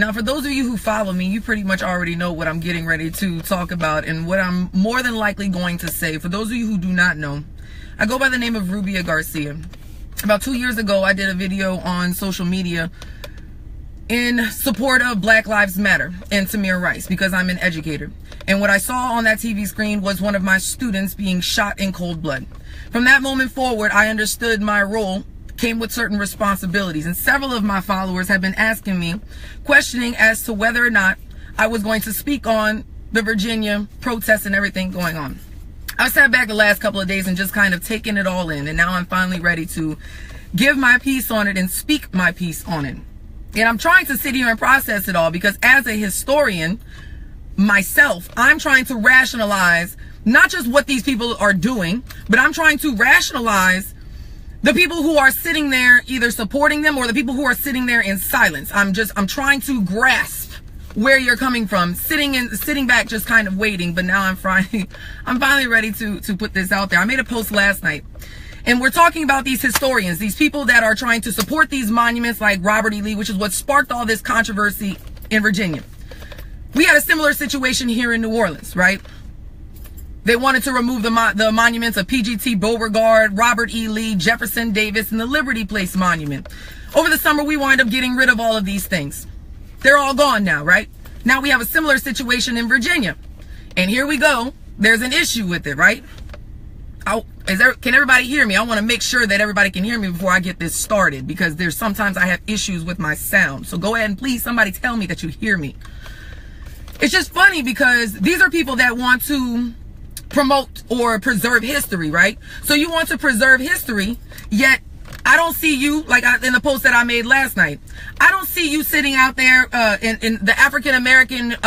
Now, for those of you who follow me, you pretty much already know what I'm getting ready to talk about and what I'm more than likely going to say. For those of you who do not know, I go by the name of Rubia Garcia. About 2 years ago, I did a video on social media in support of Black Lives Matter and Tamir Rice because I'm an educator. And what I saw on that TV screen was one of my students being shot in cold blood. From that moment forward, I understood my role came with certain responsibilities, and several of my followers have been asking me, questioning as to whether or not I was going to speak on the Virginia protests and everything going on. I sat back the last couple of days and just kind of taken it all in, and now I'm finally ready to give my piece on it and speak my piece on it. And I'm trying to sit here and process it all because as a historian myself, I'm trying to rationalize not just what these people are doing, but I'm trying to rationalize the people who are sitting there either supporting them or the people who are sitting there in silence. I'm trying to grasp where you're coming from, sitting back, just kind of waiting. But now I'm finally ready to put this out there. I made a post last night, and we're talking about these historians, these people that are trying to support these monuments like Robert E. Lee, which is what sparked all this controversy in Virginia. We had a similar situation here in New Orleans, right? They wanted to remove the monuments of PGT Beauregard, Robert E. Lee, Jefferson Davis, and the Liberty Place Monument. Over the summer, we wind up getting rid of all of these things. They're all gone now, right? Now we have a similar situation in Virginia. And here we go. There's an issue with it, right? Can everybody hear me? I want to make sure that everybody can hear me before I get this started, because there's sometimes I have issues with my sound. So go ahead and please somebody tell me that you hear me. It's just funny because these are people that want to promote or preserve history, right? So you want to preserve history, yet I don't see you, like in the post that I made last night, I don't see you sitting out there in the African American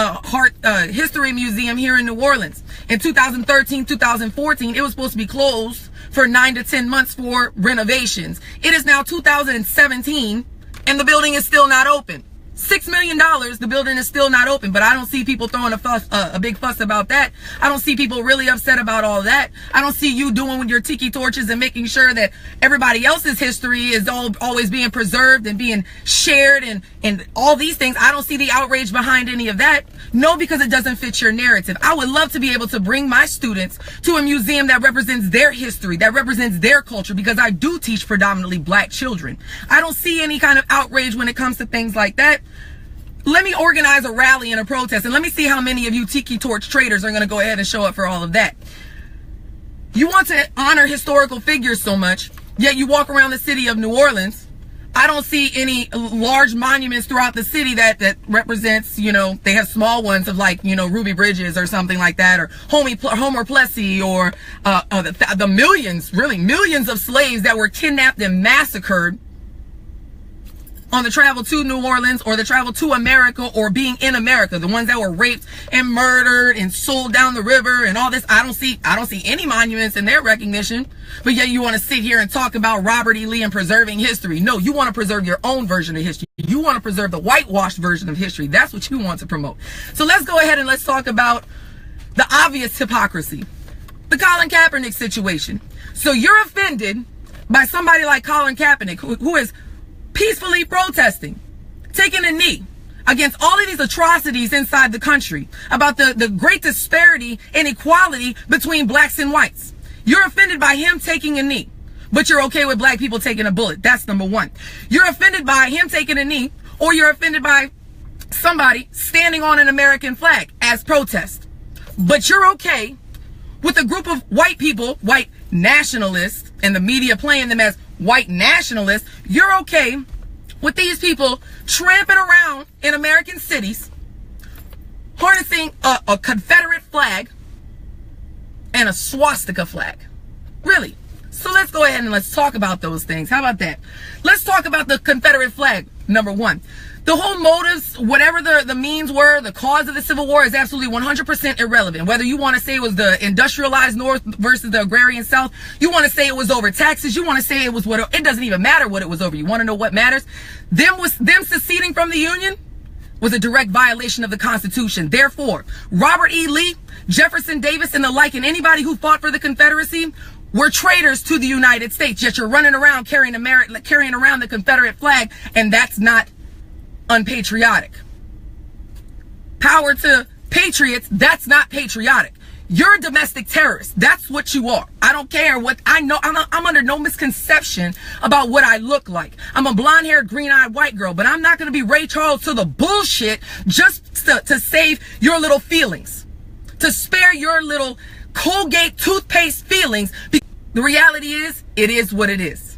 History Museum here in New Orleans. In 2013, 2014, it was supposed to be closed for 9 to 10 months for renovations. It is now 2017 and the building is still not open. $6 million, the building is still not open, but I don't see people throwing a big fuss about that. I don't see people really upset about all that. I don't see you doing with your tiki torches and making sure that everybody else's history is always being preserved and being shared and all these things. I don't see the outrage behind any of that. No, because it doesn't fit your narrative. I would love to be able to bring my students to a museum that represents their history, that represents their culture, because I do teach predominantly Black children. I don't see any kind of outrage when it comes to things like that. Let me organize a rally and a protest, and let me see how many of you tiki torch traders are going to go ahead and show up for all of that. You want to honor historical figures so much, yet you walk around the city of New Orleans. I don't see any large monuments throughout the city that represents, you know, they have small ones of like, you know, Ruby Bridges or something like that, or Homer Plessy, or the millions of slaves that were kidnapped and massacred on the travel to New Orleans or the travel to America or being in America, the ones that were raped and murdered and sold down the river and all this. I don't see any monuments in their recognition, but yet you want to sit here and talk about Robert E. Lee and preserving history. No, you want to preserve your own version of history. You want to preserve the whitewashed version of history. That's what you want to promote. So let's go ahead and let's talk about the obvious hypocrisy, the Colin Kaepernick situation. So you're offended by somebody like Colin Kaepernick, who is peacefully protesting, taking a knee against all of these atrocities inside the country, about the great disparity and equality between blacks and whites. You're offended by him taking a knee, but you're okay with Black people taking a bullet. That's number one. You're offended by him taking a knee, or you're offended by somebody standing on an American flag as protest. But you're okay with a group of white people, white nationalists, and the media playing them as white nationalists. You're okay with these people tramping around in American cities, harnessing a Confederate flag and a swastika flag. Really? So let's go ahead and let's talk about those things. How about that? Let's talk about the Confederate flag, number one. The whole motives, whatever the means were, the cause of the Civil War is absolutely 100% irrelevant. Whether you want to say it was the industrialized North versus the agrarian South, you want to say it was over taxes, you want to say it was what, it doesn't even matter what it was over. You want to know what matters? Them seceding from the Union was a direct violation of the Constitution. Therefore, Robert E. Lee, Jefferson Davis, and the like, and anybody who fought for the Confederacy were traitors to the United States. Yet you're running around carrying around the Confederate flag, and that's not unpatriotic. Power to patriots, that's not patriotic. You're a domestic terrorist. That's what you are. I don't care what I know. I'm under no misconception about what I look like. I'm a blonde-haired, green-eyed white girl, but I'm not going to be Ray Charles to the bullshit just to save your little feelings, to spare your little Colgate toothpaste feelings. The reality is, it is what it is.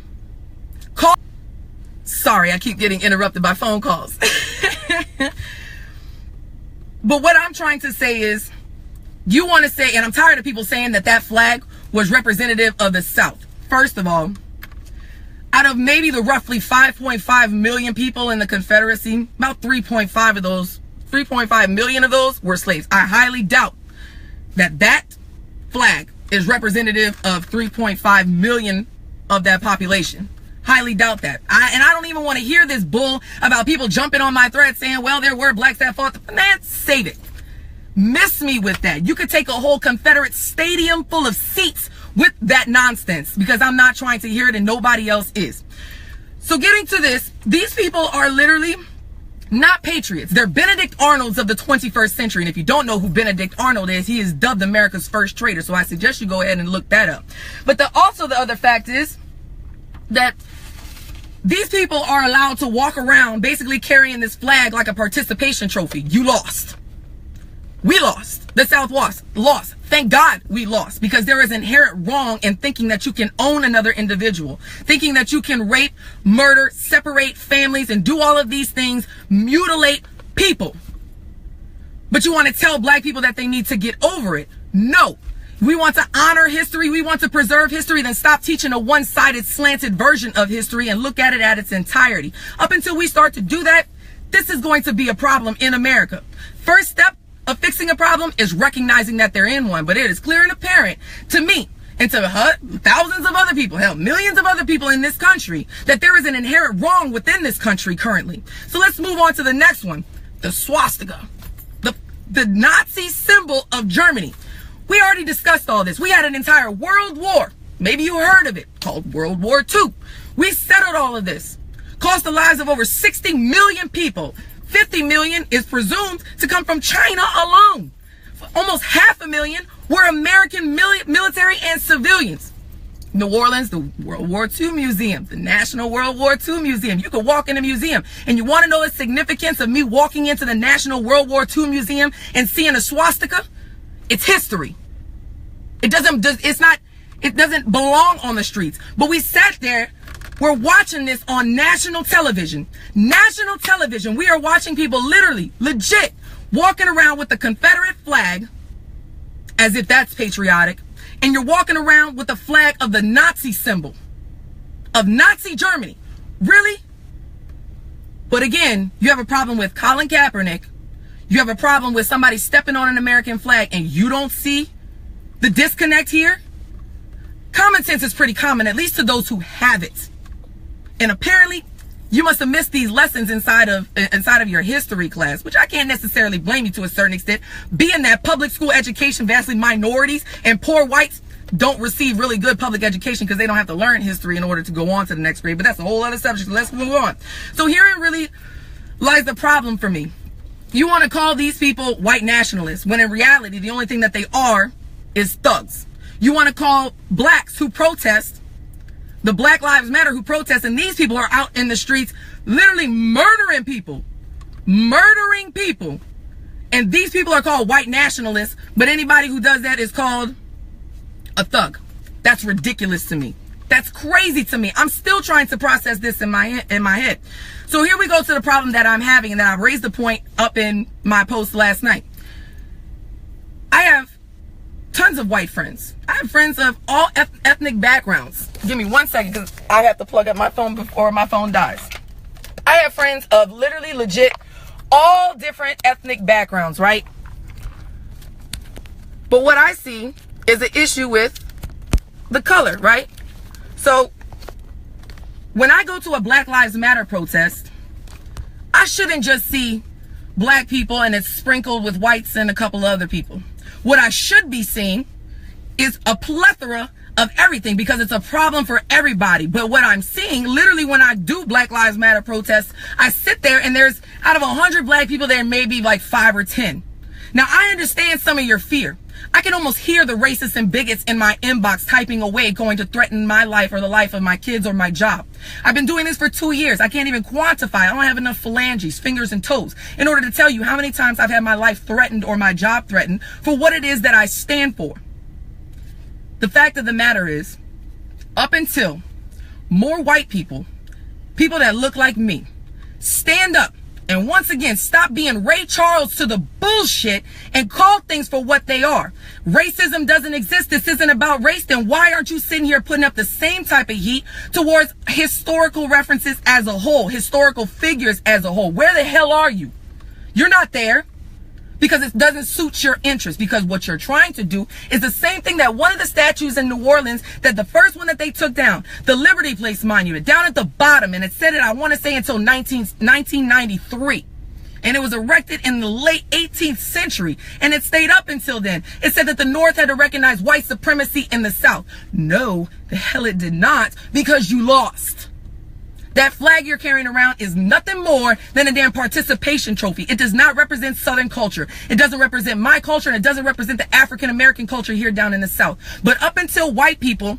Sorry, I keep getting interrupted by phone calls. But what I'm trying to say is, you want to say, and I'm tired of people saying that that flag was representative of the South. First of all, out of maybe the roughly 5.5 million people in the Confederacy, about 3.5 million of those were slaves. I highly doubt that that flag is representative of 3.5 million of that population. Highly doubt that. And I don't even want to hear this bull about people jumping on my thread saying, well, there were blacks that fought. Man, save it. Miss me with that. You could take a whole Confederate stadium full of seats with that nonsense, because I'm not trying to hear it and nobody else is. So getting to this, these people are literally not patriots. They're Benedict Arnolds of the 21st century. And if you don't know who Benedict Arnold is, he is dubbed America's first traitor. So I suggest you go ahead and look that up. But also the other fact is that these people are allowed to walk around basically carrying this flag like a participation trophy. You lost. We lost. The South lost. Thank God we lost, because there is inherent wrong in thinking that you can own another individual, thinking that you can rape, murder, separate families, and do all of these things, mutilate people. But you want to tell black people that they need to get over it. No. We want to honor history. We want to preserve history. Then stop teaching a one-sided, slanted version of history and look at it at its entirety. Up until we start to do that, this is going to be a problem in America. First step of fixing a problem is recognizing that they're in one. But it is clear and apparent to me and to thousands of other people, hell, millions of other people in this country, that there is an inherent wrong within this country currently. So let's move on to the next one. The swastika, the Nazi symbol of Germany. We already discussed all this. We had an entire world war. Maybe you heard of it, called World War II. We settled all of this. Cost the lives of over 60 million people. 50 million is presumed to come from China alone. Almost 500,000 were American military and civilians. New Orleans, the World War II Museum, the National World War II Museum. You could walk in the museum, and you want to know the significance of me walking into the National World War II Museum and seeing a swastika? It's history. It doesn't belong on the streets. But we sat there. We're watching this on national television. National television. We are watching people literally, legit, walking around with the Confederate flag as if that's patriotic. And you're walking around with the flag of the Nazi symbol of Nazi Germany. Really? But again, you have a problem with Colin Kaepernick. You have a problem with somebody stepping on an American flag, and you don't see the disconnect here? Common sense is pretty common, at least to those who have it. And apparently, you must have missed these lessons inside of your history class, which I can't necessarily blame you to a certain extent, being that public school education, vastly minorities and poor whites don't receive really good public education because they don't have to learn history in order to go on to the next grade. But that's a whole other subject. Let's move on. So herein really lies the problem for me. You want to call these people white nationalists, when in reality, the only thing that they are is thugs. You want to call blacks who protest, the Black Lives Matter who protest, and these people are out in the streets literally murdering people. Murdering people. And these people are called white nationalists, but anybody who does that is called a thug. That's ridiculous to me. That's crazy to me. I'm still trying to process this in my head. So here we go to the problem that I'm having, and that I've raised the point up in my post last night. I have tons of white friends. I have friends of all ethnic backgrounds. Give me 1 second, because I have to plug up my phone before my phone dies. I have friends of literally legit all different ethnic backgrounds, right? But what I see is an issue with the color, right? So when I go to a Black Lives Matter protest, I shouldn't just see black people and it's sprinkled with whites and a couple other people. What I should be seeing is a plethora of everything, because it's a problem for everybody. But what I'm seeing, literally, when I do Black Lives Matter protests, I sit there and there's, out of 100 black people, there may be like 5 or 10. Now, I understand some of your fear. I can almost hear the racists and bigots in my inbox typing away, going to threaten my life or the life of my kids or my job. I've been doing this for 2 years. I can't even quantify. I don't have enough phalanges, fingers and toes, in order to tell you how many times I've had my life threatened or my job threatened for what it is that I stand for. The fact of the matter is, up until more white people, people that look like me, stand up and once again stop being Ray Charles to the bullshit and call things for what they are. Racism doesn't exist. This isn't about race. Then why aren't you sitting here putting up the same type of heat towards historical references as a whole, historical figures as a whole? Where the hell are you? You're not there. Because it doesn't suit your interest. Because what you're trying to do is the same thing that one of the statues in New Orleans, that the first one that they took down, the Liberty Place Monument, down at the bottom, and it said it, I want to say, until 1993. And it was erected in the late 18th century, and it stayed up until then. It said that the North had to recognize white supremacy in the South. No, the hell it did not, because you lost. That flag you're carrying around is nothing more than a damn participation trophy. It does not represent Southern culture. It doesn't represent my culture, and it doesn't represent the African American culture here down in the South. But up until white people,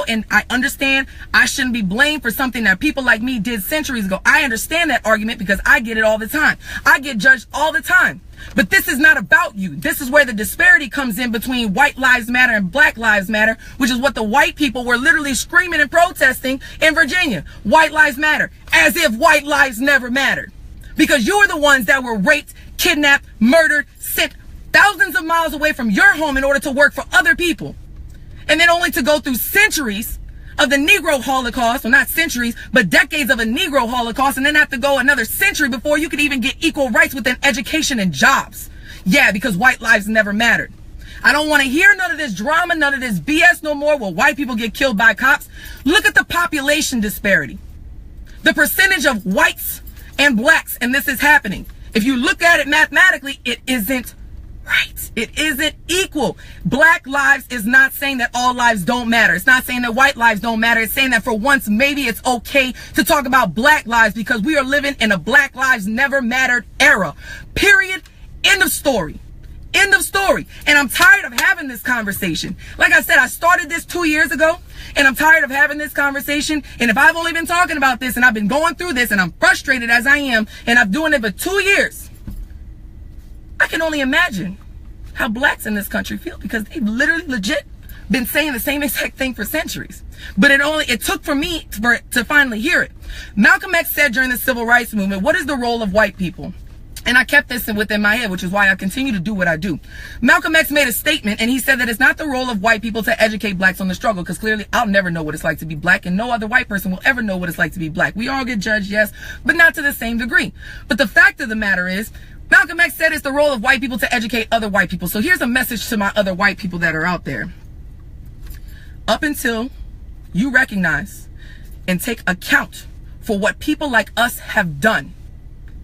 and I understand I shouldn't be blamed for something that people like me did centuries ago. I understand that argument because I get it all the time. I get judged all the time. But this is not about you. This is where the disparity comes in between White Lives Matter and Black Lives Matter, which is what the white people were literally screaming and protesting in Virginia. White Lives Matter, as if white lives never mattered. Because you are the ones that were raped, kidnapped, murdered, sent thousands of miles away from your home in order to work for other people. And then only to go through centuries of the Negro Holocaust, well, not centuries, but decades of a Negro Holocaust, and then have to go another century before you could even get equal rights within education and jobs. Yeah, because white lives never mattered. I don't want to hear none of this drama, none of this BS no more where white people get killed by cops. Look at the population disparity. The percentage of whites and blacks, and this is happening. If you look at it mathematically, it isn't right. It isn't equal. Black lives is not saying that all lives don't matter. It's not saying that white lives don't matter. It's saying that for once, maybe it's okay to talk about black lives because we are living in a Black Lives Never Mattered era. Period. End of story. End of story. And I'm tired of having this conversation. Like I said, I started this 2 years ago, and I'm tired of having this conversation. And if I've only been talking about this and I've been going through this and I'm frustrated as I am, and I'm doing it for 2 years, I can only imagine how blacks in this country feel, because they've literally legit been saying the same exact thing for centuries. But it took for me to finally hear it. Malcolm X said during the Civil Rights Movement, what is the role of white people? And I kept this within my head, which is why I continue to do what I do. Malcolm X made a statement, and he said that it's not the role of white people to educate blacks on the struggle, because clearly I'll never know what it's like to be black, and no other white person will ever know what it's like to be black. We all get judged, yes, but not to the same degree. But the fact of the matter is, Malcolm X said it's the role of white people to educate other white people. So here's a message to my other white people that are out there. Up until you recognize and take account for what people like us have done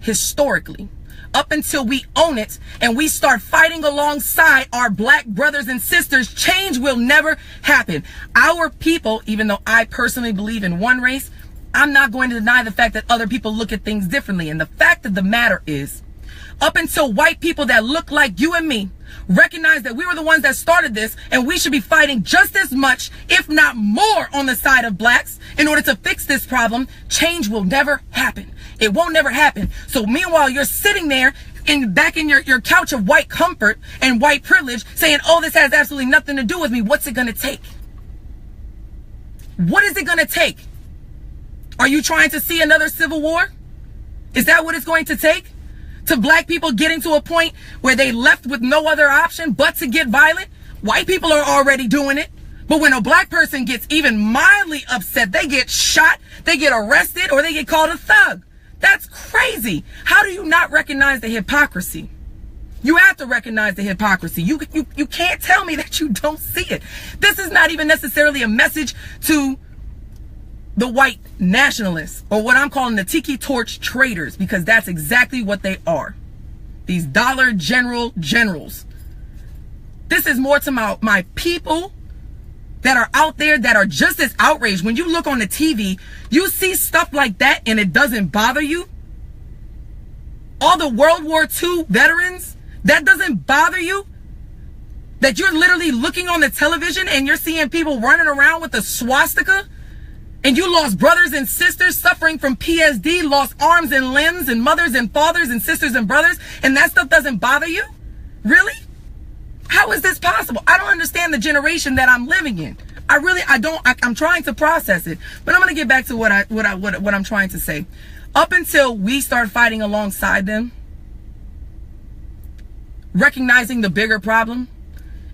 historically, up until we own it and we start fighting alongside our black brothers and sisters, change will never happen. Our people, even though I personally believe in one race, I'm not going to deny the fact that other people look at things differently. And the fact of the matter is, up until white people that look like you and me recognize that we were the ones that started this, and we should be fighting just as much, if not more, on the side of blacks in order to fix this problem, change will never happen. It won't never happen. So meanwhile, you're sitting there back in your couch of white comfort and white privilege saying, oh, this has absolutely nothing to do with me. What's it going to take? What is it going to take? Are you trying to see another civil war? Is that what it's going to take? To black people getting to a point where they left with no other option but to get violent? White people are already doing it. But when a black person gets even mildly upset, they get shot, they get arrested, or they get called a thug. That's crazy. How do you not recognize the hypocrisy? You have to recognize the hypocrisy. You can't tell me that you don't see it. This is not even necessarily a message to the white nationalists, or what I'm calling the tiki torch traders, because that's exactly what they are. These dollar generals. This is more to my people that are out there that are just as outraged. When you look on the TV, you see stuff like that and it doesn't bother you. All the World War II veterans, that doesn't bother you. That you're literally looking on the television and you're seeing people running around with a swastika, and you lost brothers and sisters suffering from PSD, lost arms and limbs, and mothers and fathers and sisters and brothers, and that stuff doesn't bother you? Really? How is this possible? I don't understand the generation that I'm living in. I'm trying to process it, but I'm going to get back to what I'm trying to say. Up until we start fighting alongside them, recognizing the bigger problem,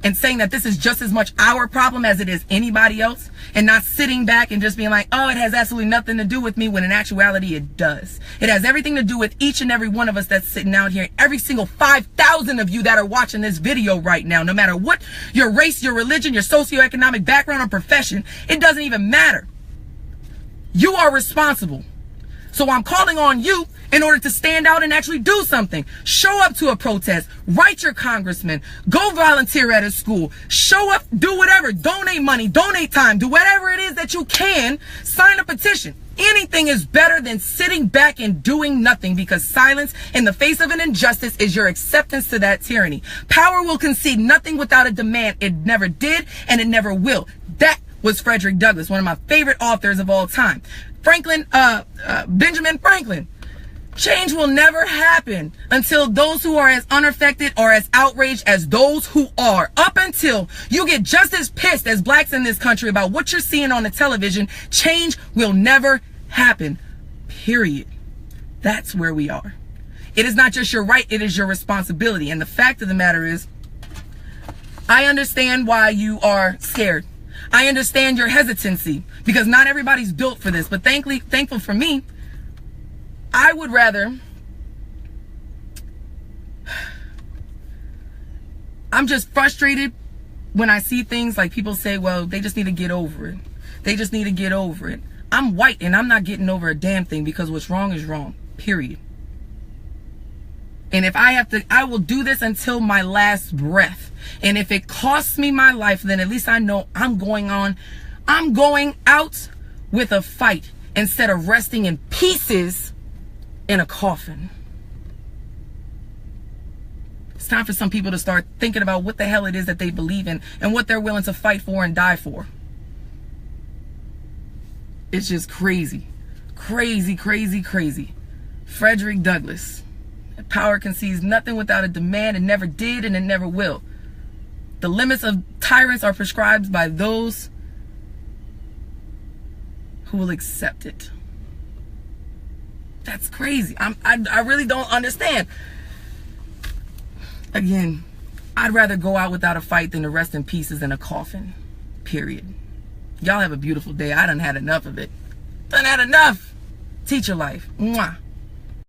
and saying that this is just as much our problem as it is anybody else, and not sitting back and just being like, oh, it has absolutely nothing to do with me, when in actuality it does. It has everything to do with each and every one of us that's sitting out here, every single 5,000 of you that are watching this video right now, no matter what your race, your religion, your socioeconomic background or profession, it doesn't even matter. You are responsible. So I'm calling on you in order to stand out and actually do something. Show up to a protest, write your congressman, go volunteer at a school, show up, do whatever, donate money, donate time, do whatever it is that you can, sign a petition. Anything is better than sitting back and doing nothing, because silence in the face of an injustice is your acceptance to that tyranny. Power will concede nothing without a demand. It never did and it never will. That was Frederick Douglass, one of my favorite authors of all time. Benjamin Franklin. Change will never happen until those who are as unaffected or as outraged as those who are. Up until you get just as pissed as blacks in this country about what you're seeing on the television, change will never happen. Period. That's where we are. It is not just your right, it is your responsibility. And the fact of the matter is, I understand why you are scared. I understand your hesitancy, because not everybody's built for this. But thankful for me, I would rather, I'm just frustrated when I see things like people say, well, they just need to get over it. They just need to get over it. I'm white and I'm not getting over a damn thing, because what's wrong is wrong, period. And if I have to, I will do this until my last breath. And if it costs me my life, then at least I know I'm going out with a fight instead of resting in pieces in a coffin. It's time for some people to start thinking about what the hell it is that they believe in and what they're willing to fight for and die for. It's just crazy. Crazy, crazy, crazy. Frederick Douglass. Power concedes nothing without a demand. It never did and it never will. The limits of tyrants are prescribed by those who will accept it. That's crazy. I really don't understand. Again, I'd rather go out without a fight than to rest in pieces in a coffin. Period. Y'all have a beautiful day. I done had enough of it. Done had enough. Teacher life. Mwah.